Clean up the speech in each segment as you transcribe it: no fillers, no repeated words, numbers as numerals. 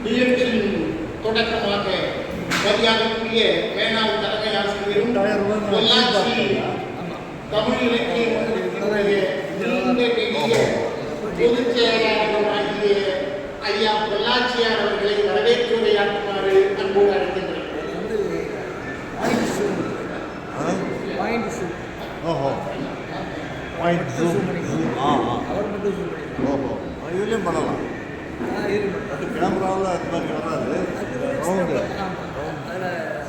நிகழ்ச்சியின் தொடக்கமாக மரியாதைக்குரிய மேலாள் தலைமை ஆசிரியரும் பொள்ளாச்சி தமிழ் இலக்கிய மன்றத்தினுடைய நீண்ட நெடிய பொதுச் செயலாளராகிய ஐயா பொள்ளாச்சியார் அவர்களை வரவேற்று உரையாற்றுமாறு அன்போடு அழைக்கின்றனர். இதுலேயும் பண்ணலாம். கேமராவில் அது மாதிரி வராது. ரவுண்டு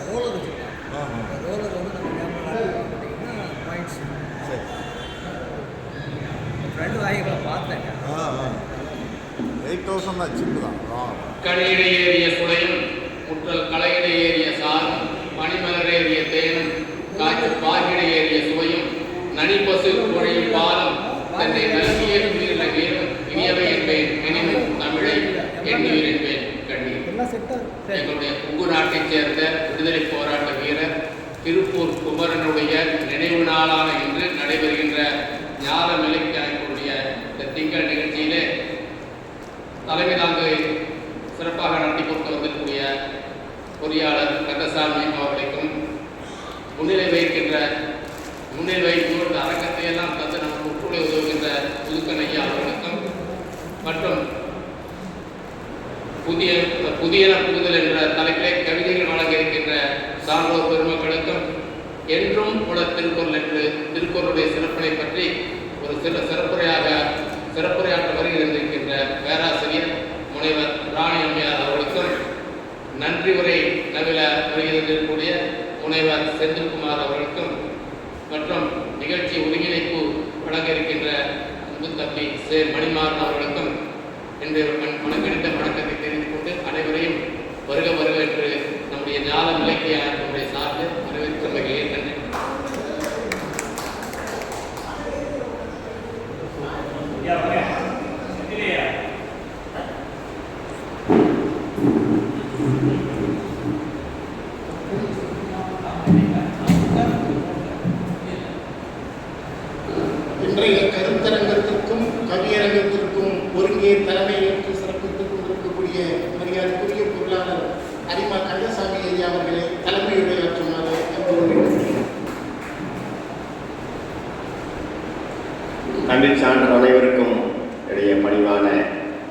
ரோலர் வச்சுருக்கோம். ரோலர் வந்து நம்ம கேமரா பார்த்தீங்கன்னா பாயிண்ட்ஸ். சரி, ஃப்ரெண்டு வாங்கிகளை பார்த்தேங்க. 8000 சிப்பு தான். கணியிட ஏறிய சுளையும் முற்றல் களையிட ஏறிய சாரும் மணிமலர் ஏறிய தேனும் காற்று பாகிட ஏறிய சுவையும் நனிப்பசு குழையும் பாலம் தன்னை நல்கிய உயிரின வீரம் இனியவை என்பேன் எனினும் தமிழை எண்ணுயிர் என்பேன் கண்ணீர். எங்களுடைய கொங்கு நாட்டைச் சேர்ந்த விடுதலை போராட்ட வீரர் திருப்பூர் குமரனுடைய நினைவு நாளான இன்று நடைபெறுகின்ற ஞான நிலைக்கு அமைப்புடைய இந்த திங்கள் நிகழ்ச்சியிலே தலைமை தாங்கு சிறப்பாக நடத்தி கொடுத்து வந்திருக்கூடிய பொறியாளர் கந்தசாமி அவர்களுக்கும் முன்னிலை வைக்கும் இந்த அரங்கத்தை எல்லாம் தந்து நமக்கு உட்கொள்ள உதவுகின்ற புதுக்கன் ஐயா அவர்களுக்கும் மற்றும் புதியன புகுதல் என்ற தலைப்பிலே கவிதைகள் வழங்க இருக்கின்ற சான்றோர் பெருமக்களுக்கும் என்றும் உல திருக்குறள் என்று திருக்குறளுடைய சிறப்பினை பற்றி ஒரு சிறப்புரையாற்ற வருகின்ற பேராசிரியர் முனைவர் ராணி அம்மையார் அவர்களுக்கும் நன்றி உரை நவில வருகிறக்கூடிய முனைவர் செந்தில்குமார் அவர்களுக்கும் மற்றும் நிகழ்ச்சி ஒருங்கிணைப்பு வழங்க இருக்கின்ற அன்பு தம்பி சே மணிமாறன் அவர்களுக்கும் என்று மனக்கணித்த வணக்கத்தை தெரிவித்துக் கொண்டு அனைவரையும் வருக வருக என்று நம்முடைய ஞான இலக்கிய ஆய்வுடைய சார்ந்து வரவேற்று மகிழ்கிறேன். நன்றி. இன்றைய கருத்தரங்கத்திற்கும் கவியரங்கத்திற்கும் ஒருங்கே தலைமையேற்று சிறப்பித்துக் கொண்டிருக்கக்கூடிய மரியாதைக்குரிய பொருளாளர் அரிமா கந்தசாமி ஐயா அவர்களை தலைமையுரையாற்றுமாறு தமிழ் சான்றோர் அனைவருக்கும் என்னுடைய பணிவான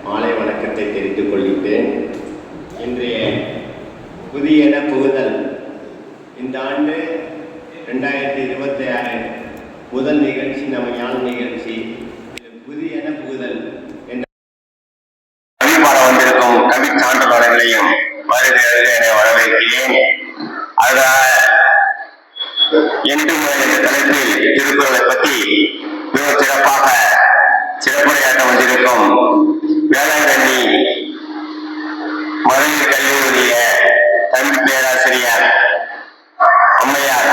மாலை வணக்கத்தை தெரிவித்துக் கொள்கிறேன். இன்றைய புதியன புகுதல் இந்த ஆண்டு 2026 முதல் நிகழ்ச்சி நம்ம ஞான நிகழ்ச்சி. புதியன புகுதல் என்ற வந்திருக்கும் தமிழ் சான்றோர்களையும் வருக என வரவேற்கிறேன். அதனால் என்று என்ற தலைப்பில் திருக்குறளை பற்றி மிக சிறப்பாக சிறப்புரையாற்ற வந்திருக்கும் வேளாங்கண்ணி மகளிர் கல்லூரிய தமிழ் பேராசிரியர் அம்மையார்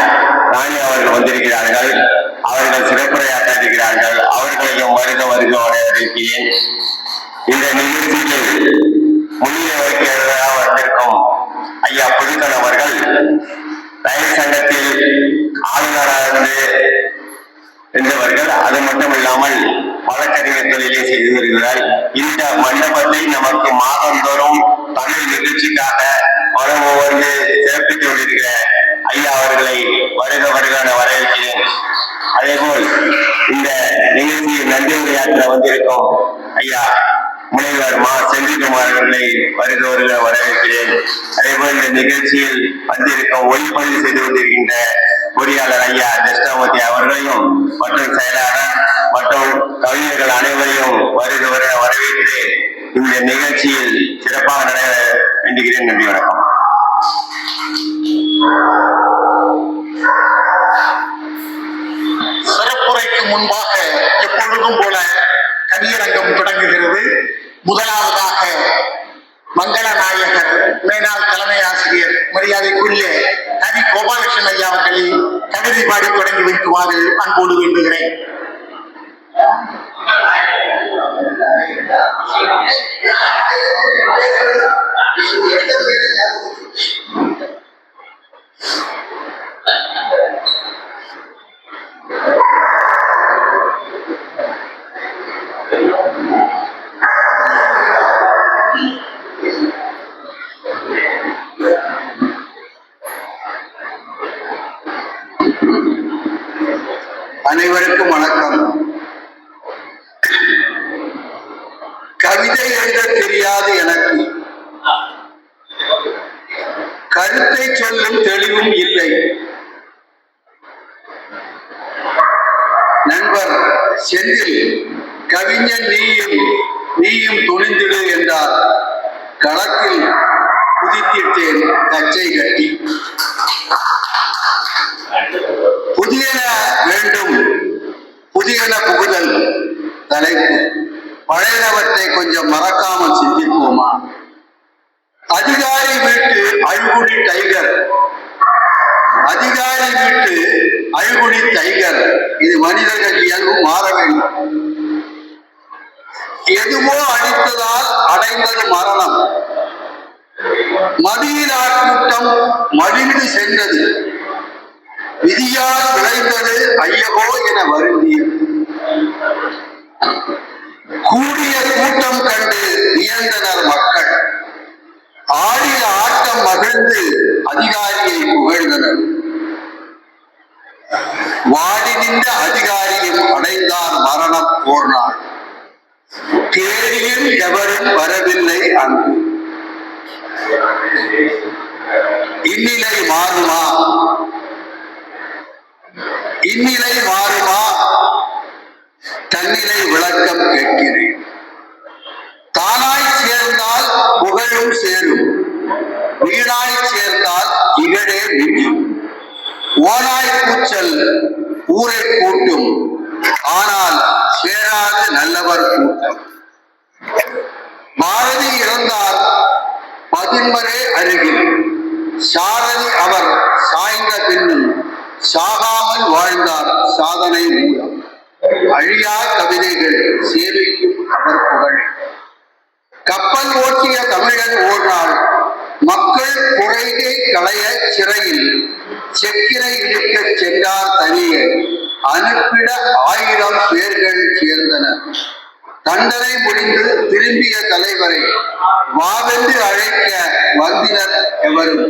ராணி அவர்கள் வந்திருக்கிறார்கள். அவர்கள் சிறப்புரையாற்ற இருக்கிறார்கள். அவர்களையும் வருக வருக வரவேற்கிறேன். இந்த நிகழ்ச்சியில் முன்னிலை வகிக்கிறதாக வந்திருக்கும் ஐயா புதுக்கன் அவர்கள் ரயில் சங்கத்தில் ஆளுநராக இருந்தவர்கள். அது மட்டும் இல்லாமல் வழக்கறிஞர் தொழிலை செய்து வருகிறார். இந்த மண்டபத்தை நமக்கு மாதந்தோறும் தமிழ் நிகழ்ச்சிக்காக வளர்வு வந்து சிறப்பித்து கொண்டிருக்கிற ஐயா அவர்களை வருக வருக வரவேற்கிறேன். அதேபோல் இந்த நிகழ்ச்சியில் நன்றி உரையாற்ற வந்திருக்கும் ஐயா முனைவர் மா செந்தில்குமார் அவர்களை வருக வருக வரவேற்கிறேன். அதேபோல் இந்த நிகழ்ச்சியில் வந்திருக்கும் ஒளிப்பதிவு செய்து கொண்டிருக்கின்ற பொறியாளர் ஐயா தட்சிணாமூர்த்தி அவர்களையும் மற்றும் செயலாளர் மற்றும் கவிஞர்கள் அனைவரையும் வருக வருக வரவேற்று இந்த நிகழ்ச்சியில் சிறப்பாக நடைபெற வேண்டுகிறேன். நன்றி, வணக்கம். சிறப்புரைக்கு முன்பாக எப்பொழுதும் போல கவியரங்கம் தொடங்குகிறது. முதலாவதாக மங்களநாயகர் மேனாள் தலைமை ஆசிரியர் மரியாதைக்குரிய கவி கோபாலகிருஷ்ணன் ஐயா அவர்களை கவிதை பாடி தொடங்கி வைக்குமாறு அன்போடு வேண்டுகிறேன். அனைவருக்கும் வணக்கம். கவிதை எழுத தெரியாது எனக்கு, கருத்தை சொல்லும் தெளிவும் இல்லை. நண்பர் செந்தில் கவிஞன் நீயும் துணிந்திடு என்றார். களத்தில் குதித்திட்டேன் கச்சை கட்டி. புதியன வேண்டும், புதியன புகுதல் தலைப்பு. பழையனவற்றை கொஞ்சம் மறக்காமல் சிந்திப்போமா? அதிகாரி வீட்டு அழுகுடி டைகர், அதிகாரி வீட்டு அழுகுடி டைகர். இது மனிதர்கள் இயல்பு மாற வேண்டும். எதுவோ அடித்ததால் அடைந்தது மரணம். மதியில் ஆட்கூட்டம் மடிந்து சென்றது. விதியால் விளைந்தது ஐயகோ என வருந்தியது. கூடிய கூட்டம் கண்டு வியந்தனர் மக்கள். ஆடிய ஆட்டம் மகிழ்ந்து அதிகாரியை புகழ்ந்தனர். வாடி நின்ற அதிகாரியும் அடைந்தார் மரணம் போர்னார். தேடியும் எவரும் வரவில்லை அங்கு. இந்நிலை மாறுமா? இந்நிலை மாறுமா? தன்னிலை விளக்கம் கேட்கிறேன். தானாய் சேர்ந்தால் புகழும் சேரும், வீணாய் சேர்ந்தால் இகழே மிஞ்சும். ஓனாய் கூச்சல் ஊரை கூட்டும், ஆனால் சேராது நல்லவர் கூட்டம். பாரதி இறந்தார் பதின்மரே அருகில், சாரதி அவர் சாய்ந்த பின்னும் சாகாமல் வாழ்ந்தார் சாதனை மூலம். அழியா கவிதைகள் சேவிக்கும் அவர் புகழ். கப்பல் ஓட்டிய தமிழன் ஓர் நாள் மக்கள் குறைகை களைய சிறையில் செக்கிரை இழுக்க சென்றார் தனியே. அனுப்பிட 1000 பேர்கள் சேர்ந்தனர். தண்டனை முடிந்து திரும்பிய தலைவரை வாவென்று அழைக்க வந்தினர் எவரும்.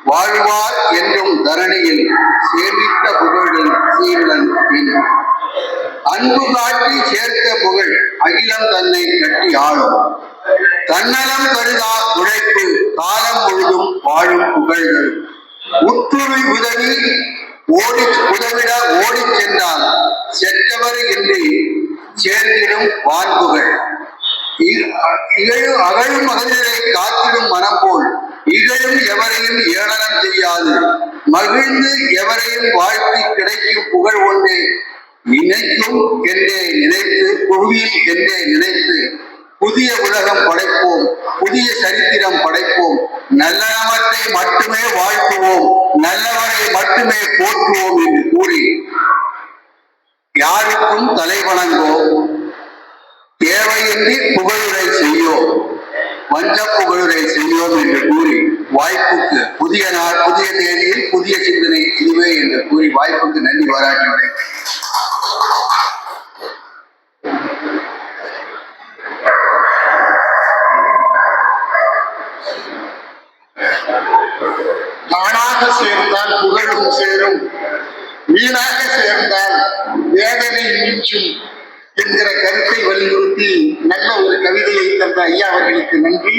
வாழ்வார் என்றும் தரணியில் சேமித்த புகழில் சீர்வன் எனும். அன்பு காட்டி சேர்த்த புகழ் அகிலம் தன்னை கட்டி ஆளும். தன்னலம் கருதா உழைப்பு காலம் முழுதும் வாழும் புகழ்கள். உற்றுவி உதவி உதவிட ஓடிச் சென்றால் செற்றவர் இன்றி சேர்ந்திடும் வான்புகள். அகழும் மகளிரை காத்திடும் மனம் போல் இகழும் எவரையும் ஏளனம் செய்யாது. மகிழ்ந்து எவரையும் வாழ்த்தி கிடைக்கும் புகழ் ஒன்றே. நினைக்கும் என்றே நினைத்து, புவியில் என்றே நினைத்து புதிய உலகம் படைப்போம், புதிய சரித்திரம் படைப்போம். நல்லவற்றை மட்டுமே வாழ்த்துவோம், நல்லவரை மட்டுமே போற்றுவோம் என்று கூறி யாருக்கும் தலைவணங்கோ, தேவையின்றி புகழுரை செய்யோம், வஞ்ச புகழுரை செய்யோம் என்று கூறி வாய்ப்புக்கு புதிய நாள், புதிய தேதியில் புதிய சிந்தனை இதுவே என்று கூறி வாய்ப்புக்கு நன்றி பாராட்டி தானாக சேர்ந்தால் புகழும் சேரும், வீணாக சேர்ந்தால் வேதனை மிஞ்சும் என்கிற கருத்தை வலியுறுத்தி நல்ல ஒரு கவிதையை தந்த ஐயா அவர்களுக்கு நன்றி.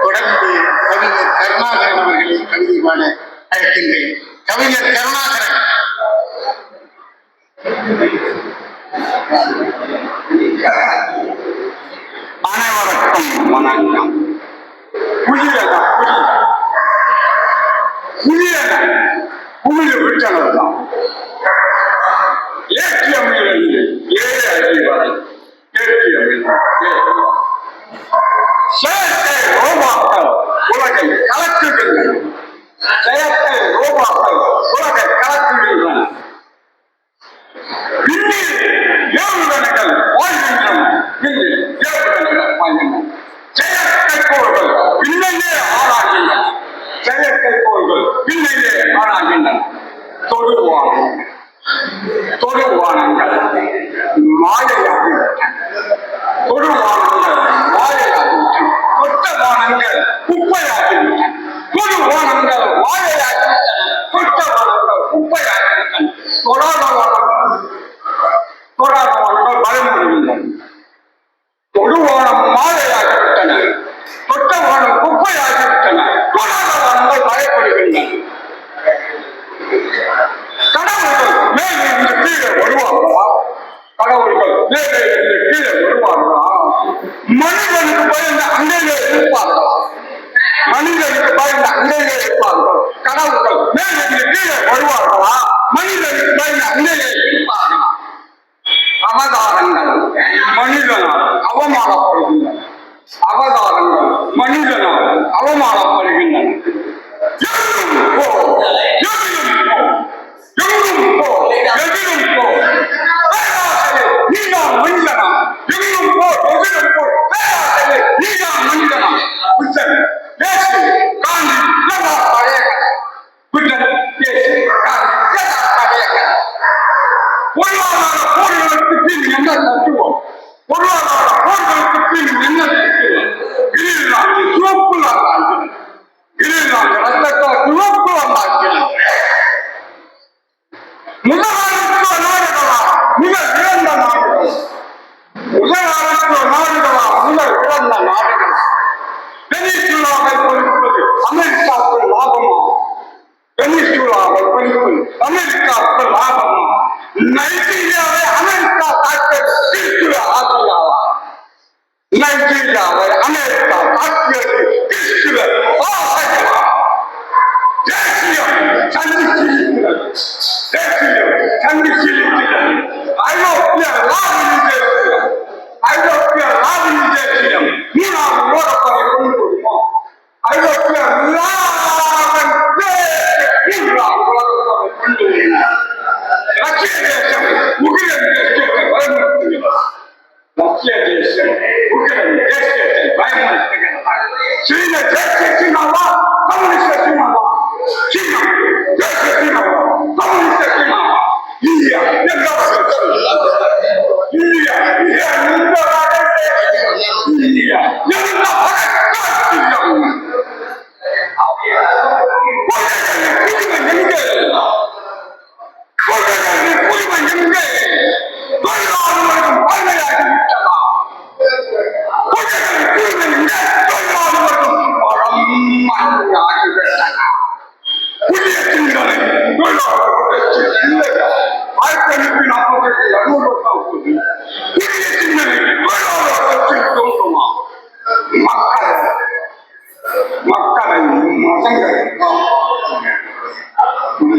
தொடர்ந்து கவிஞர் கருணாகரன் அவர்களை கவிதை பாட அழைக்கின்றேன். கவிஞர் கருணாகரன். அனைவருக்கும் வணக்கம். புதிய விட்டனர்தான் ஏற்றியமையிலிருந்து 7 அடி வரை ஏற்றியமையில் கீழே வருவார்களா? மனிதனுக்கு பயந்த அங்கேயே இருப்பார்களா? மனிதனுக்கு பயந்த அங்கேயே இருப்பார்கள். கடவுள்கள் மேலே கீழே வருவார்களா? மனிதனுக்கு பயந்த அங்கேயே இருப்பார்களா? அவதாரங்கள் மனிதனால் அவமானப்படுகின்றன. அவதாரங்கள் மனிதனால் அவமானப்படுகின்றன. எங்கும் போ, எதிலும் போ, எங்கும் போ, எதிலும் போ. பேராசையே, நீதான் மனிதனா? எங்கும் போ, எதிலும் போ. பேராசையே, நீதான் மனிதனா? புத்தன், இயேசு, காந்தி, எல்லா பழைய கதை. புத்தன், இயேசு, காந்தி, எல்லா பழைய கதை. பொருளாதார போர்களுக்கு பின் என்ன தத்துவம்? பொருளாதார போர்களுக்கு பின் என்ன தத்துவம்? கிரீன்லாந்து சிவப்புல ஆக்கினர். கிரீன்லாந்து ரத்தத்தை சிவப்புல ஆக்கினர். முதலாளித்துவ நாடுகளா முதல் இழந்த நாடுகள்? முதலாளித்துவ நாடுகளா முதல் இழந்த நாடுகள்? வெனிசுலாவை பொறுப்பது அமெரிக்காவுக்கு லாபமா? வெனிசுலாவை பொறுப்பது அமெரிக்காவுக்கு லாபமா? நைஜீரியாவை அமெரிக்கா தாக்கியது கிறிஸ்துவ ஆசையாவா? நைஜீரியாவை அமெரிக்கா தாக்கியது கிறிஸ்துவ ஆசையாவா? தேசியம் சந்திச்சிருக்கிறது. தேசியம் சந்திச்சிருக்கிறது. ஐரோப்பிய லாபி தேசியம், ஐரோப்பிய லாபி தேசியம் மூணாவது ஓடப்படை கொண்டு வருவோம். ஐரோப்பிய லாபம் மூன்றாவது ஓடப்படை கொண்டு வருவோம். ரஷ்ய தேசம் உக்ரைன் தேசத்தை பயன்படுத்துகிறது. ரஷ்ய தேசம் உக்ரைன் தேசத்தை பயன்படுத்துகிறது. சீன தேச சீனாவா கம்யூனிஸ்ட் சீனாவா? சீனா தேச சீனாவா கம்யூனிஸ்ட் சீனாவா? இந்தியா இந்தியா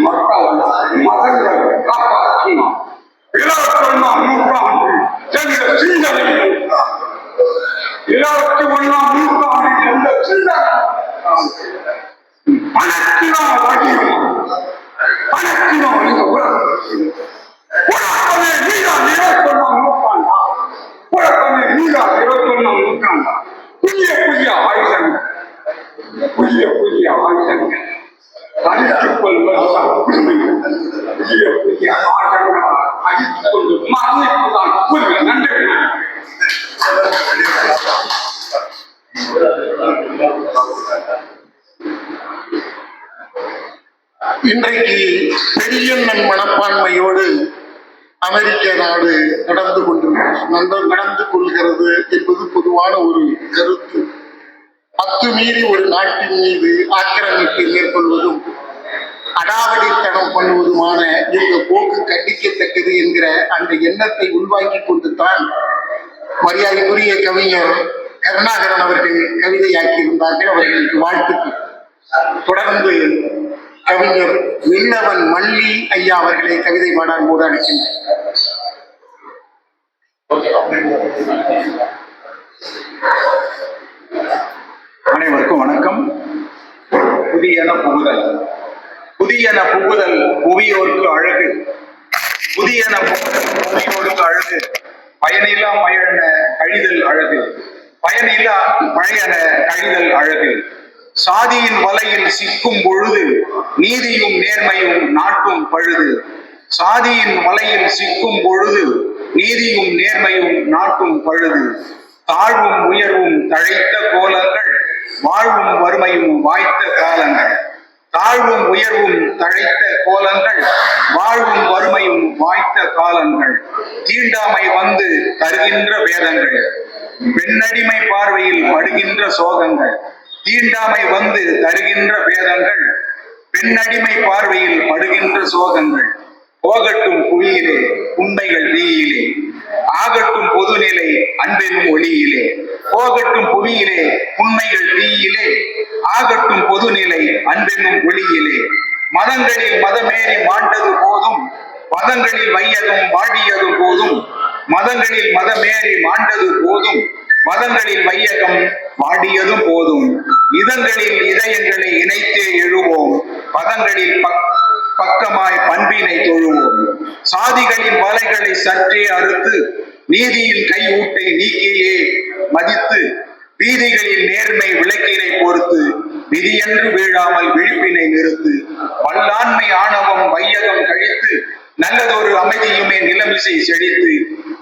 மக்களை மதங்கள் காப்பாற்றினார். 21ஆம் நூற்றாண்டில் என்ற சிந்தனை, 21ஆம் நூற்றாண்டில் என்ற சிந்தனை பணத்தினால் வடிவம், பணத்தினால் இந்த உலகமே நீதான் 21ஆம் நூற்றாண்டா? உலகமே நீதான் 21ஆம் நூற்றாண்டா? புதிய புதிய ஆயுதங்கள், புதிய புதிய ஆயுதங்கள் அடித்துக் கொள்வதுதான் புதுமை. புதிய புதிய ஆயுதங்களால் அடித்துக் கொண்டு மரணிப்புதான் புதுமை. நன்றி. இன்றைக்கு பெரியண்ணன் மனப்பான்மையோடு அமெரிக்க நாடு நடந்து கொள்கிறது என்பது பொதுவான ஒரு கருத்து. அத்துமீறி ஒரு நாட்டின் மீது ஆக்கிரமிப்பு மேற்கொள்வதும் அடாவடித்தனம் பண்ணுவதுமான இந்த போக்கு கண்டிக்கத்தக்கது என்கிற அந்த எண்ணத்தை உள்வாங்கி கொண்டுதான் மரியாதைக்குரிய கவிஞர் கருணாகரன் அவர்கள் கவிதையாக்கியிருந்தார்கள். அவர்களுக்கு வாழ்த்துக்கள். தொடர்ந்து கவிஞர் விண்ணவன் மல்லி ஐயா அவர்களை கவிதை பாடால் மூட அளிக்கின்றனர். அனைவருக்கும் வணக்கம். புதியன புகுதல், புதியன புகுதல் புவியோர்க்கு அழகு, புதியன புகுதல் புவியோர்க்கு அழகு, பயனில்லா மழையென கழிதல் அழகு, பயனில்லா மழையென கழிதல் அழகு. சாதியின் வலையில் சிக்கும் பொழுது நீதியும் நேர்மையும் நாட்டும் பழுது. சாதியின் வலையில் சிக்கும் பொழுது நீதியும் நேர்மையும் நாட்டும் பழுது. தாழ்வும் உயர்வும் தழைத்த கோலங்கள், வாழ்வும் வறுமையும் வாய்த்த காலங்கள். தாழ்வும் உயர்வும் தழைத்த கோலங்கள், வாழ்வும் வறுமையும் வாய்த்த காலங்கள். தீண்டாமை வந்து தருகின்ற வேதங்கள், பெண்ணடிமை பார்வையில் படுகின்ற சோகங்கள். தீண்டாமை வந்து தருகின்ற வேதங்கள், பெண்ணடிமை பார்வையில் படுகின்ற சோகங்கள். போகட்டும் புவியிலே உண்மைகள் தீயிலே, ஆகட்டும் பொதுநிலை அன்பெனும் ஒளியிலே, போகட்டும் புவியிலே உண்மைகள் தீயிலே, ஆகட்டும் பொதுநிலை அன்பெனும் ஒளியிலே. மதங்களில் மதமேறி மாண்டது போதும், மதங்களில் வையகம் வாடியது போதும், மதங்களில் மதமேறி மாண்டது போதும், மதங்களில் வையகம் வாடியதும் போதும். இதங்களில் இதயங்களை இணைத்தே எழுவோம், பதங்களில் பக்கமாய் பண்பினை தொழுவோம். சாதிகளின் வலைகளை சற்றே அறுத்து, நீதியின் கையூட்டை நீக்கியே மதித்து, வீதிகளில் நேர்மை விளக்கினை பொறுத்து, விதியென்று வீழாமல் விழிப்பினை நிறுத்து. வல்லாண்மை ஆணவம் வையகம் கழித்து, நல்லதொரு அமைதியுமே நிலமிசை செழித்து,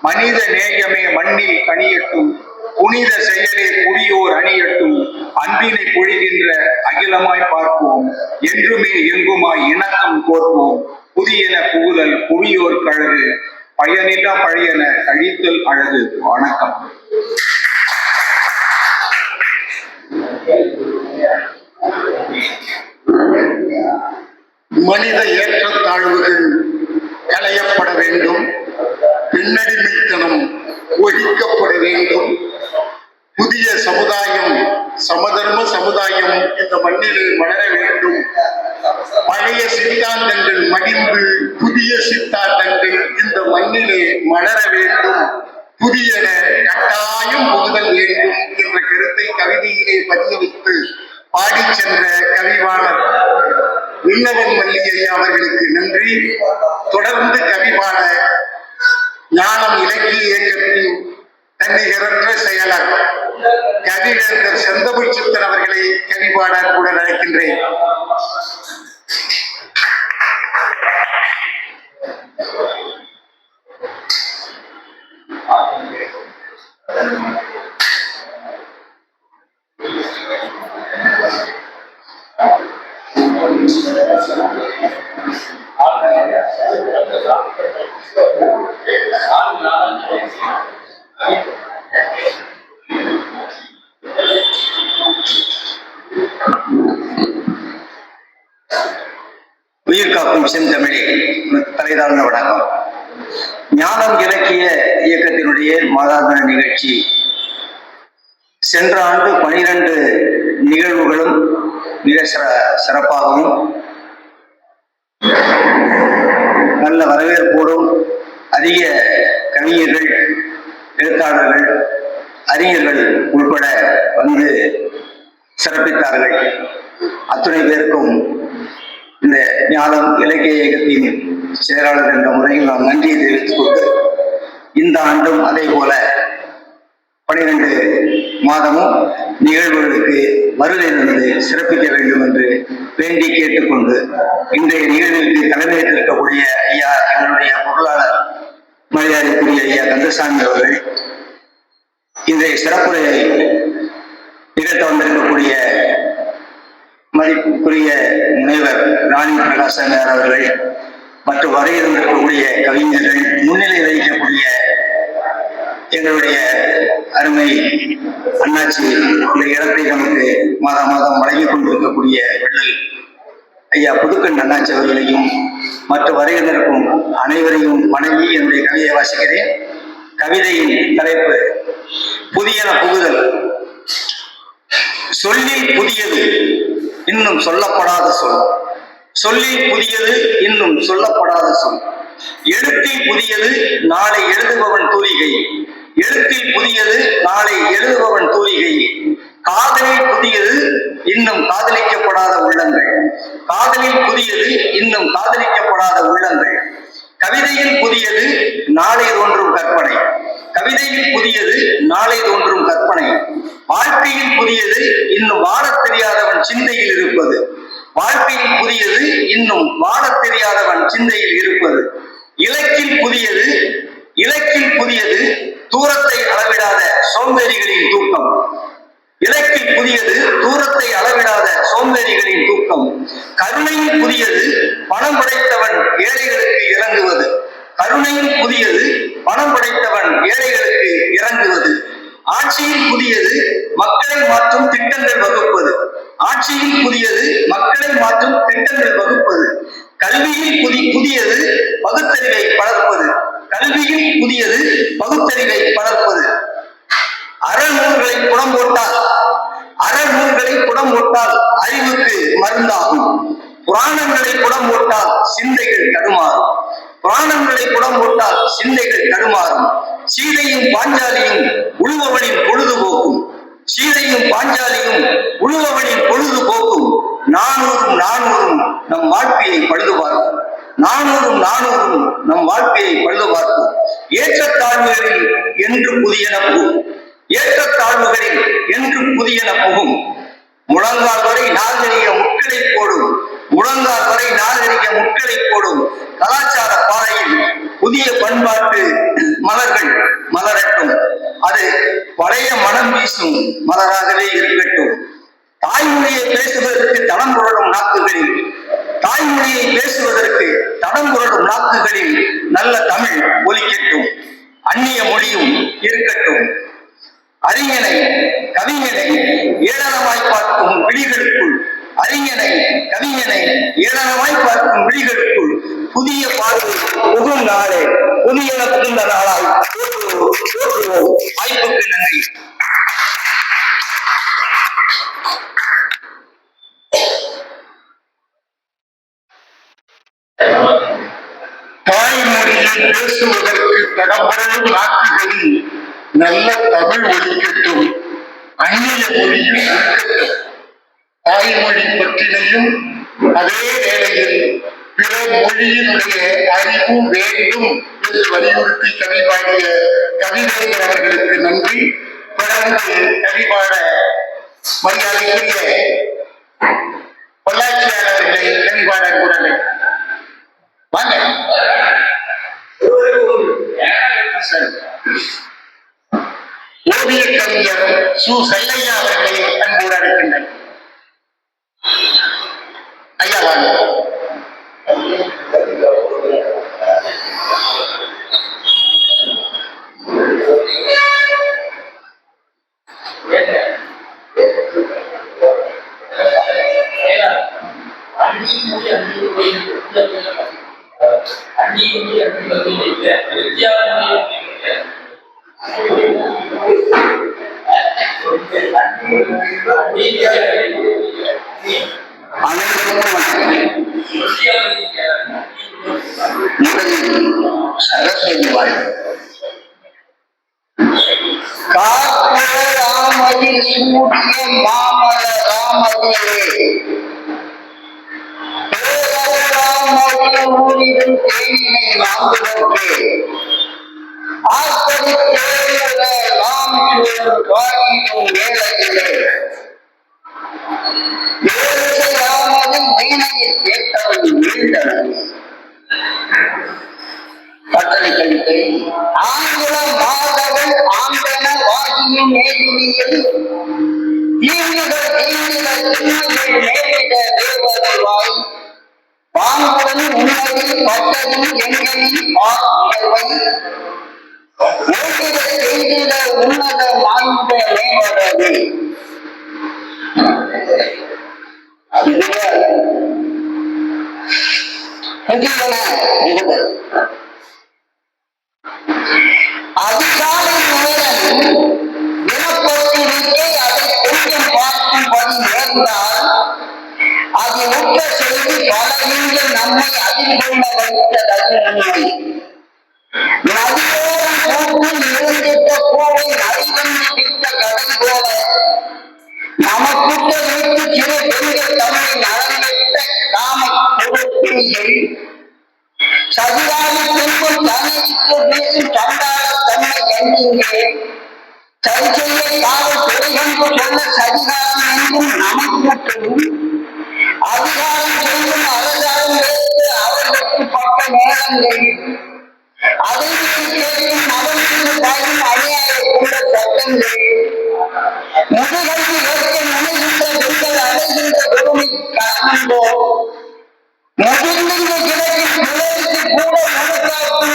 மனித நேயமே மண்ணில் கனியட்டும், புனித செயலே புரியோர் அணியட்டும், அன்பினை பொழிகின்ற அகிலமாய் பார்ப்போம், என்றுமே எங்குமாய் இணக்கம் கோர்ப்போம். புதியன புகுதல் புவியோர் கழகு, பயனில்லா பழையன கழித்தல் அழகு. வணக்கம். மனித ஏற்றத்தாழ்வுகள் களையப்பட வேண்டும், பின்னடிமைத்தனம் ஒழிக்கப்பட வேண்டும். புதிய சமுதாயம், சமதர்ம சமுதாயம் இந்த மண்ணில் வளர வேண்டும். பழைய சித்தாந்தங்கள் மடிந்து புதிய சித்தாந்தங்கள் இந்த மண்ணிலே மலர வேண்டும். புதியன கட்டாயம் புகுதல் வேண்டும் என்ற கருத்தை கவிதையிலே பதிய வைத்து பாடி சென்ற கவிவாளர் விண்ணவன் மல்லிகையா அவர்களுக்கு நன்றி. தொடர்ந்து கவிபாட ஞானம் இலக்கிய இயக்கத்தின் தன்னிகரற்ற செயலர் கவிவேந்தர் செந்தமிழ் சித்தன் அவர்களை கவிபாட கூட அழைக்கின்றேன். உயிர் காக்கும் செந்தமிழே, தலைதாழ்ந்த வணக்கம். ஞானம் இலக்கிய இயக்கத்தினுடைய மாதாந்திர நிகழ்ச்சி சென்ற ஆண்டு 12 நிகழ்வுகளும் மிக சிறப்பாகவும் நல்ல வரவேற்போடும் அதிக கவிஞர்கள், எழுத்தாளர்கள், அறிஞர்கள் உட்பட வந்து சிறப்பித்தார்கள். அத்துணை பேருக்கும் இந்த ஞானம் இலக்கிய இயக்கத்தின் செயலாளர் என்ற முறையில் நாம் நன்றியை தெரிவித்துக் கொண்டு, இந்த ஆண்டும் அதே போல 12 மாதமும் நிகழ்வுகளுக்கு வருகை தந்து சிறப்பிக்க வேண்டும் என்று வேண்டி கேட்டுக்கொண்டு, இன்றைய நிகழ்வுக்கு தலைமையேற்றிருக்கக்கூடிய ஐயா எங்களுடைய பொருளாளர் மரியாதைக்குரிய ஐயா கந்தசாமி அவர்கள், இன்றைய சிறப்புரையை நிகழ்த்த வந்திருக்கக்கூடிய மதிப்புக்குரிய முனைவர் ராணி பிரகாசனார் அவர்கள் மற்றும் வரை இருந்திருக்கக்கூடிய கவிஞர்கள், முன்னிலை வகிக்கக்கூடிய எங்களுடைய அருமை அண்ணாச்சி, இந்த இடத்தை நமக்கு மாதம் மாதம் வழங்கிக் கொண்டிருக்கக்கூடிய வெள்ளல் ஐயா புதுக்கண் அண்ணாச்சி அவர்களையும் மற்ற வரையிருந்திருக்கும் அனைவரையும் வணங்கி என்னுடைய கவிதையை வாசிக்கிறேன். கவிதையின் தலைப்பு புதியன புகுதல். சொல்லில் புதியது இன்னும் சொல்லப்படாத சொல், சொல்லில் புதியது இன்னும் சொல்லப்படாத சொல். எழுத்தில் புதியது நாளை எழுதுபவன் தூரிகை, எழுத்தில் புதியது நாளை எழுதுபவன் தூரிகை. காதலில் புதியது இன்னும் காதலிக்கப்படாத உள்ளங்கள், காதலில் புதியது இன்னும் காதலிக்கப்படாத உள்ளங்கள். கவிதையில் புதியது நாளை தோன்றும் கற்பனை, கவிதையில் புதியது நாளை தோன்றும் கற்பனை. வாழ்க்கையில் புதியது இன்னும் வாழத் தெரியாதவன் சிந்தையில் இருப்பது, வாழ்க்கையில் புதியது இன்னும் வாழத் தெரியாதவன் சிந்தையில் இருப்பது. இலக்கில் புதியது, இலக்கில் புதியது தூரத்தை அளவிடாத சோம்பேறிகளின் தூக்கம், இலக்கில் புதியது தூரத்தை அளவிடாத சோம்பேறிகளின் தூக்கம். கருணையில் புதியது பணம் படைத்தவன் ஏழைகளுக்கு இறங்குவது, கருணையில் புதியது பணம் படைத்தவன் ஏழைகளுக்கு இறங்குவது. ஆட்சியில் புதியது மக்களை மாற்றும் திட்டங்கள் வகுப்பது, ஆட்சியில் புதியது மக்களை மாற்றும் திட்டங்கள் வகுப்பது. கல்வியில் புதியது பகுத்தறிவை வளர்ப்பது, கல்வியில் புதியது பகுத்தறிவை வளர்ப்பது. அறநூல்களை புடம் போட்டால் அறிவுக்கு மருந்தாகும். புராணங்களை புடம் போட்டால் சிந்தைகள் தடுமாறும். சீதையும் பாஞ்சாலியும் உழுபவனின் பொழுதுபோக்கும். நானூறும் நம் வாழ்க்கையை பழுதுபார்க்கும். ஏற்றத்தாழ்வுகளில் என்று புதியன புகும். முழங்கால் வரை நாகரிக முட்களை போடும். கலாச்சார பாதையில் புதிய பண்பாட்டு மலர்கள் மலரட்டும். அது பழைய மனம் வீசும் மலராகவே இருக்கட்டும். தாய்மொழியை பேசுவதற்கு தடம் புரளும் நாக்குகளில் நல்ல தமிழ் ஒலிக்கட்டும். அந்நிய மொழியும் இருக்கட்டும். அறிஞனை கவிஞனை ஏளனமாய் பார்க்கும் விழிகளுக்குள் புதிய பார்வை புகும் நாளே புதிய புகுந்த நாளாய் போற்றுவோம். வாய்ப்புக்கு நன்றி. தாய்மொழியில் பேசுவதற்கு தடம்புரளும் நாக்குகளில் நல்ல தமிழ் ஒலிக்கட்டும். அந்நிய மொழியும் இருக்கட்டும். தாய்மொழி பற்றினையும் அதே வேளையில் பிற மொழியினுடைய அறிவு வேண்டும் என்று வலியுறுத்தி கவி பாடிய கவிவேந்தர் அவர்களுக்கு நன்றி. தொடர்ந்து கவி பாட மரியாதைக்குரிய பொள்ளாச்சியார் அவர்களை கவி பாட கூறலை. வாங்க. ஓவிய கவிஞர் சு. செல்லையா அவர்களை அன்போடு அழைக்கின்றனர். ஐயா வாங்க. சரஸ்வதி வாழ்வு ராமதி சூடிய மாமல ராமதியே ஊரிடும் தேனினை நான்கு ஆஸ்பதி தேர்தல நாம் சூழல் காட்டிடும் வேளையிலே ராமதின் வீணையை கேட்டவன் வீழ்ந்தவன் கட்டளை ஆங்கில மாதவன் ஆண்டன வாகியும் மேதினியில் நேரிட தேவதவாய் பாங்குடன் உன்னதில் பட்டதும் எங்களில் ஓட்டிட செய்திட உன்னத மாண்ட மேவரது. அதிகாலை நேரம் தினப்பத்திரிகை அதை கொஞ்சம் பார்க்கும்படி நேர்ந்தால் அது உற்ற செய்தி பல இங்கள் நம்மை அதிர்கொள்ள வைத்தது உண்மை. நதியோரம் கூட்டில் இருந்திட்ட பூவை நடிவந்து விட்ட கடை போல நமக்குட்ட வீட்டு சிறு பெண்கள் தம்மை நலங்கிட்ட காம கொடுப்பீர்கள் சதிராக பெண்கள் தனித்து வீசும் சண்டாள தன்மை கண்டீங்க சரி செய்ய காவல் துறைகொண்டு சொல்ல சதிகாரம் என்றும் நமக்கு அதிகாரம் செய்யும் அரசாங்கம் வைத்து அவர்களுக்கு பக்க நேரங்கள் அதை கேட்கும் அவர்களுக்கு தாயும் அநியாய கொண்ட சட்டங்கள் முதுகல்வி ஏற்க நினைகின்ற பெண்கள் அடைகின்ற பொறுமை காண்போ முதிர்ந்த கிடக்கும் பிள்ளைக்கு கூட மனக்காக்கும்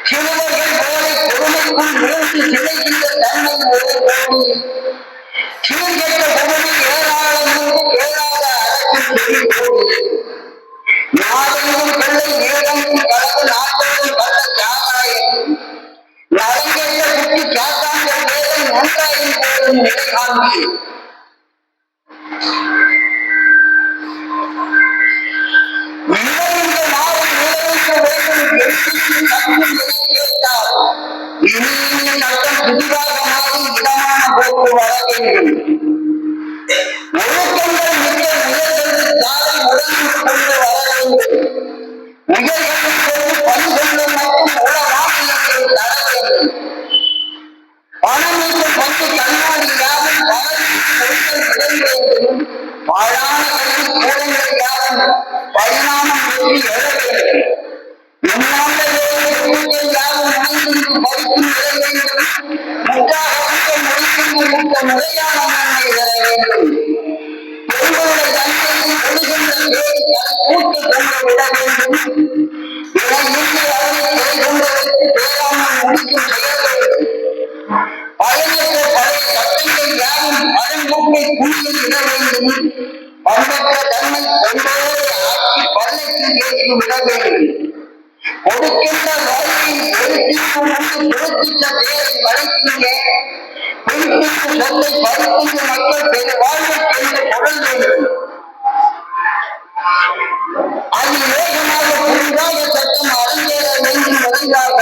சிறுவர்கள் போலை பொறுமைக்குள் விழுந்து சிதைகின்ற தன்மை ஒரு கோடி சீர்கெட்ட பொறுமை ஏராளம் கேளாத அரசின் பெரிய கோடி நாளெங்கும் பிள்ளை ஏகமும் கலவு நாட்டோடு கள்ள தியாகாயம் நலங்கெட்ட குட்டி காத்தாங்க வேதம் ஒன்றாயின் போதும் நிலை காண்பி இந்த நாளில் நிறைவேற்ற வேண்டும் கேட்டால் இனி சட்டம் புதிதாக மாறி இடமான போக்கு வர வேண்டும். ஒழுக்கங்கள் மிக்க உயர்கிறது சாலை உடனே கொண்டு வர வேண்டும். உயர்களில் கொண்டு பணிகளும் மற்றும் உலகாமியங்களை தர வேண்டும். பணமீட்டும் பங்கு கண்ணாடி யாரும் பலருக்கு வேண்டும். பாழான கல்வி கூடங்கள் யாரும் பரிணாமம் பெற்று எழ வேண்டும். முன்னாண்ட வேலைகள் யாரும் முனைந்து படிக்கும் நிலை வேண்டும். முற்றாக முடிக்கின்ற முறையான நன்மை பெற வேண்டும். பெண்களுடைய தந்தையை கொடுக்கின்ற வேலை கூட்டு கொண்டு விட வேண்டும். இதை இன்று அவரை நிலை கொண்டு வைத்து பேராமல் முடிக்கும் செயல் வேண்டும். பயனற்ற பழைய சட்டங்கள் யாரும் பழங்கூட்டை குழியில் இட வேண்டும். பண்பற்ற தன்மை கொண்டோரை ஆக்கி பள்ளத்தில் ஏற்றி விட வேண்டும். கொடுக்கின்ற வாழ்க்கையை எழுத்திற்கு முன்பு கொடுக்கின்ற பேரை வளைக்கின்ற குறிப்பிட்டு சொல்லை பறிக்கின்ற மக்கள் பெரு வாழ்வை என்று பொருள் வேண்டும். அது வேகமாக புதிதாக சட்டம் அரங்கேற வேண்டும். விரைவாக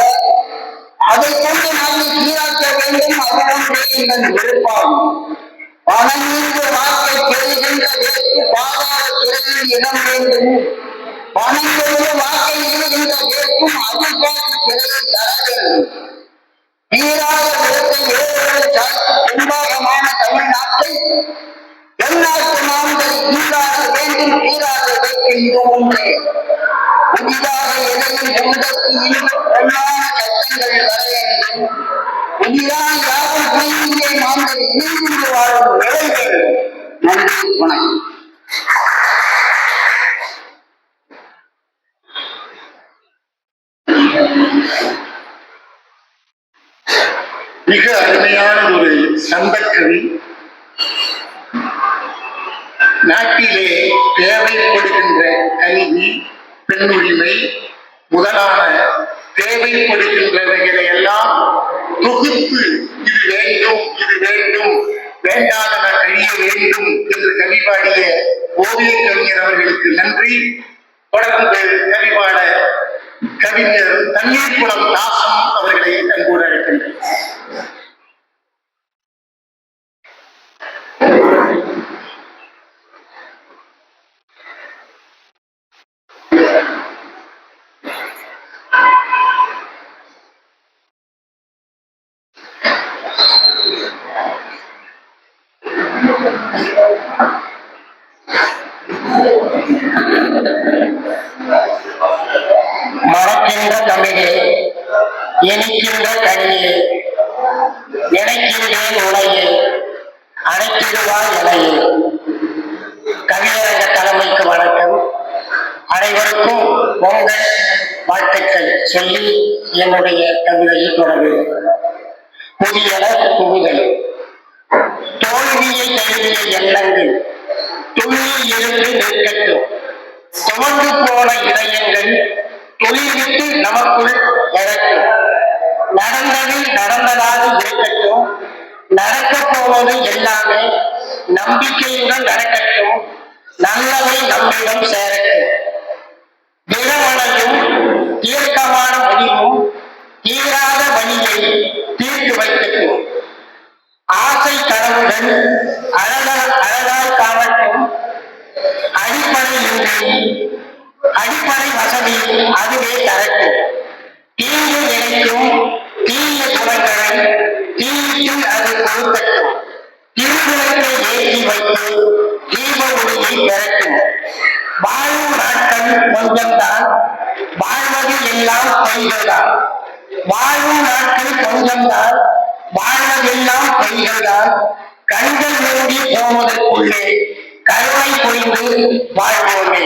அதை கொண்டு நாளை சீராக்க வேண்டும். அது ஒன்றே எங்கள் விருப்பம். பணம் மீது வாக்கை பெறுகின்ற வேட்பு பாதாள சிறையில் இடம் வேண்டும். பணம் கொண்டு வாக்கை இடுகின்ற வேட்பும் அதிகாரி சிறையில் தர வேண்டும். தீராத விடத்தை ஏழைகள் சாய்த்து பின்பாகமான தமிழ்நாட்டை தென்னாட்டு மாந்தரை தீராத வேண்டும். தீராத வேட்பு இது ஒன்றே. புதிதாக எதையும் கொண்டற்கு இன்னும் பொன்னான சட்டங்கள் வர வேண்டும். புதிதாக யாரும் புதிய மாந்தரை இணைந்து வாழும் நிலை வேண்டும். நன்றி, வணக்கம். மிக அருமையான ஒரு சந்தக்கவி. நாட்டிலே தேவைப்படுகின்ற கல்வி, பெண் உரிமை முதலான தேவைப்படுகின்றவைகளை எல்லாம் தொகுத்து இது வேண்டும், இது வேண்டும், வேண்டாதன கழிய வேண்டும் என்று கவி பாடிய ஓவிய கவிஞர் அவர்களுக்கு நன்றி. தொடர்ந்து கவிபாட கவிஞர் தண்ணீர் குளம் தாசம் அவர்களை அன்போடு அழைக்கின்றனர். மறக்கின்ற தமிழே, இனிக்கின்ற கனியே, நினைக்கின்றேன் உலையே, அழைத்திடுவார் இலையே. கவியரங்க தலைமைக்கு வணக்கம். அனைவருக்கும் பொங்கல் வாழ்த்துக்கள் சொல்லி என்னுடைய கவிதையை தொடங்குகிறேன். புதியன புகுதல். தோல்வியை தழுவிய எண்ணங்கள் துள்ளி இருந்து நிற்கட்டும். துவண்டு போன இதயங்கள் தொழில்விட்டு நமக்குள் எழட்டும். நடந்தது நடந்ததாக இருக்கட்டும். நடக்க போவது எல்லாமே நம்பிக்கையுடன் நடக்கட்டும். நல்லவை நம்மிடம் சேரட்டும். தினமனையும் தீர்க்கமான முடிவும் தீராத வழியை தீர்த்து வைக்கட்டும். ஆசை கனவுகள் அழகாய் காணட்டும். அடிப்படை வசதி அதுவே தரட்டும். தீங்கு நினைக்கும் தீய குணங்களை தீயில் அது கொடுக்கட்டும். திருவிளக்கை ஏற்றி வைத்து தீப ஒளியை பெறட்டும். வாழும் நாட்கள் கொஞ்சம்தான், வாழ்வது எல்லாம் பொய்கள்தான். வாழும் நாட்கள் கொஞ்சம்தான், வாழ்வதெல்லாம் பொய்கள்தான். கண்கள் மூடி போவதற்குள்ளே கருணை பொழிந்து வாழ்வோமே.